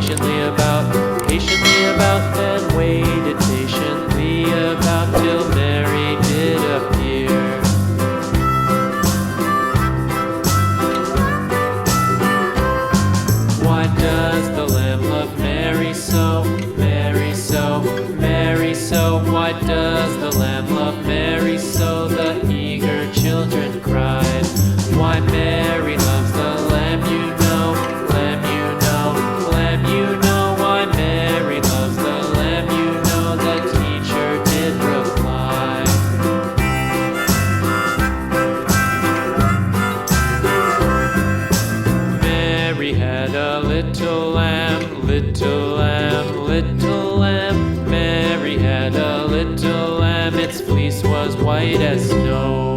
patiently about, then waited patiently about till Mary did appear. Why does the lamb love Mary so, Mary so, Mary so? Why does the lamb love Mary so? The eager children cried. Why Mary loves the lamb, you know, lamb, you know, lamb, you know. Why Mary loves the lamb, you know, the teacher did reply. Mary had a little lamb, little lamb, little lamb. Mary had a little lamb, its fleece was white as snow.